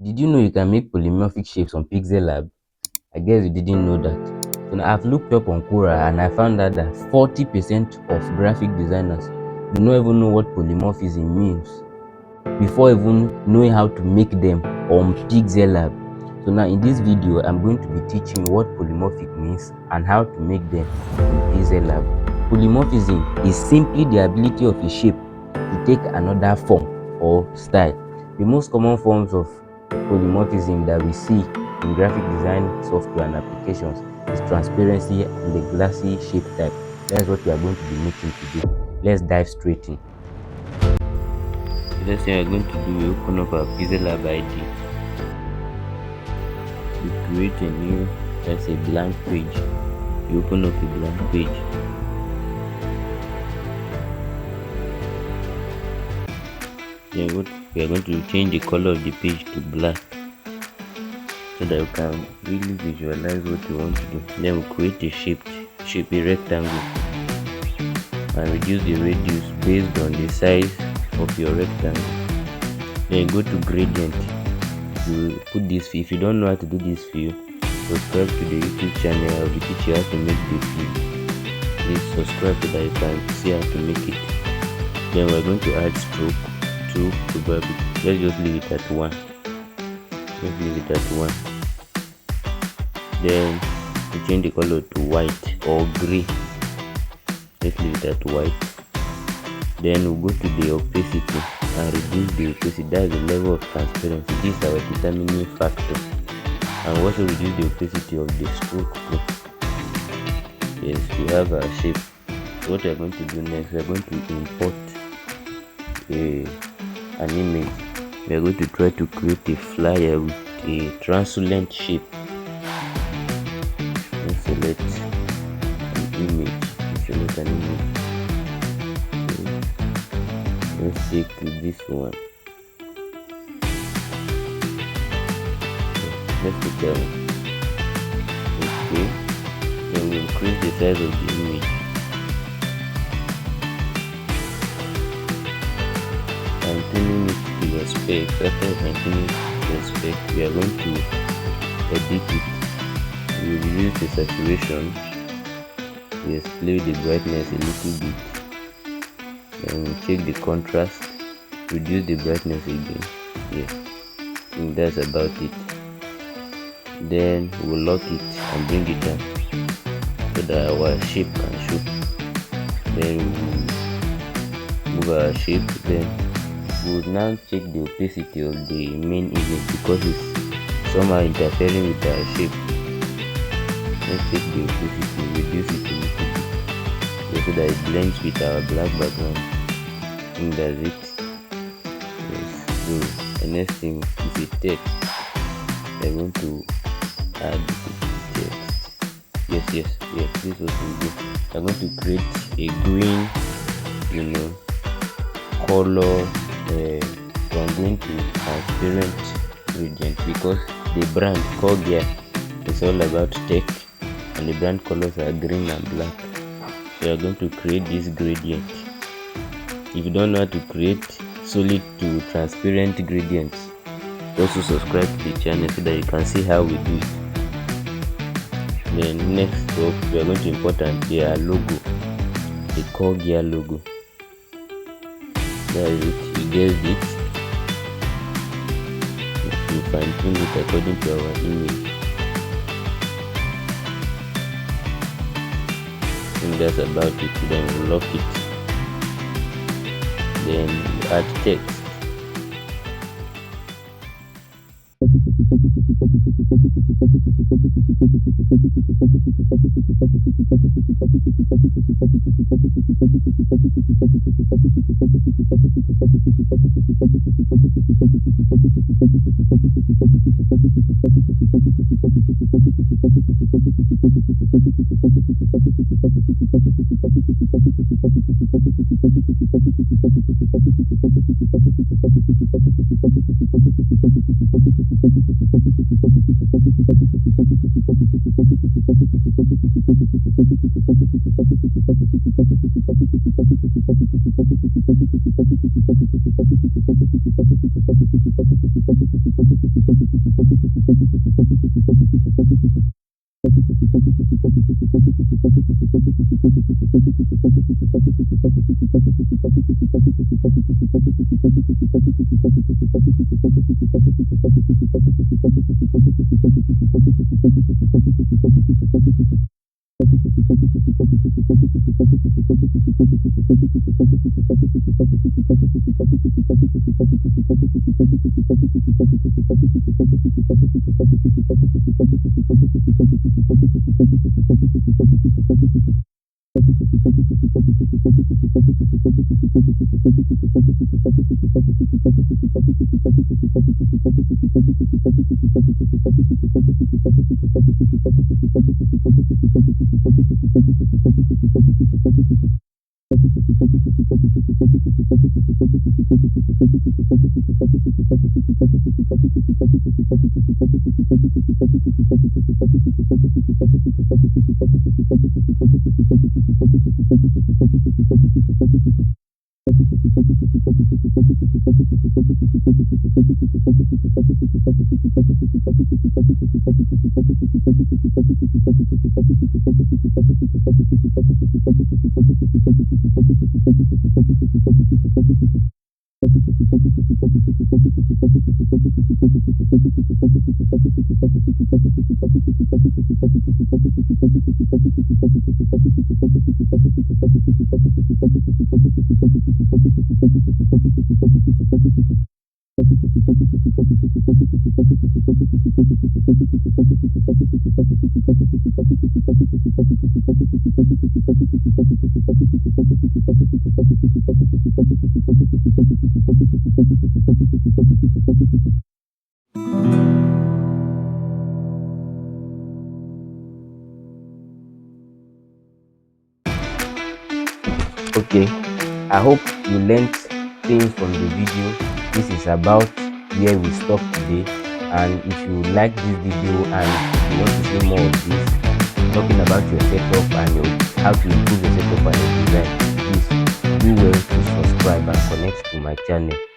Did you know you can make polymorphic shapes on Pixellab? I guess you didn't know that. So now I've looked up on Quora and I found out that 40% of graphic designers do not even know what polymorphism means before even knowing how to make them on Pixellab. So now in this video, I'm going to be teaching you what polymorphic means and how to make them in Pixellab. Polymorphism is simply the ability of a shape to take another form or style. The most common forms of polymorphism that we see in graphic design software and applications is transparency and the glassy shape type. That's what we are going to be making today. Let's dive straight in. Let's say we're going to do, we open up our Pixellab ID. We create a new, let's say, blank page. You open up a blank page. Then what we are going to change the color of the page to black so that you can really visualize what you want to do. Then we'll create a shape, a rectangle, and reduce the radius based on the size of your rectangle. Then go to gradient. You put this fill. If you don't know how to do this fill, subscribe to the YouTube channel. I'll be teaching you how to make the fill. Please subscribe so that you can see how to make it. Then we're going to add stroke to probably. Let's just leave it at 1. Let's leave it at 1. Then we change the color to white or gray. Let's leave it at white. Then we'll go to the opacity and reduce the opacity. That's the level of transparency. This is our determining factor. And also reduce the opacity of the stroke too. Yes, we have our shape. So what we're going to do next, we're going to import an image. We're going to try to create a flyer with a translucent shape. Let's select an image. Let's take this one. Let's take that one. Okay. Then we increase the size of the image. And tuning it to your spec. After tuning it to your spec, we are going to edit it. We will reduce the saturation. Yes, play the brightness a little bit. Then we'll check the contrast, reduce the brightness again. Yes, I think that's about it. Then we'll lock it and bring it down so that our shape can show. Then we'll move our shape. Then we'll now check the opacity of the main image because it's somehow interfering with our shape. Let's take the opacity, reduce it a little bit so that it blends with our black background. I think that's it. Yes. So the next thing is a text. We're going to add the text. Yes. This is what we do. I'm going to create a green, color. So I'm going to transparent gradient because the brand Kogia is all about tech. And the brand colors are green and black. So you are going to create this gradient. If you don't know how to create solid to transparent gradients, also subscribe to the channel so that you can see how we do it. Then next up, we are going to import their logo, the Kogia logo. That is it. You guessed it. You fine tune it according to our image. And that's about it. Then we'll lock it. Then we'll add text. Okay, I hope you learned things from the video. This is about where we stop today, and if you like this video and you want to see more of this talking about your setup and how to improve your setup and your design, please do well to subscribe and connect to my channel.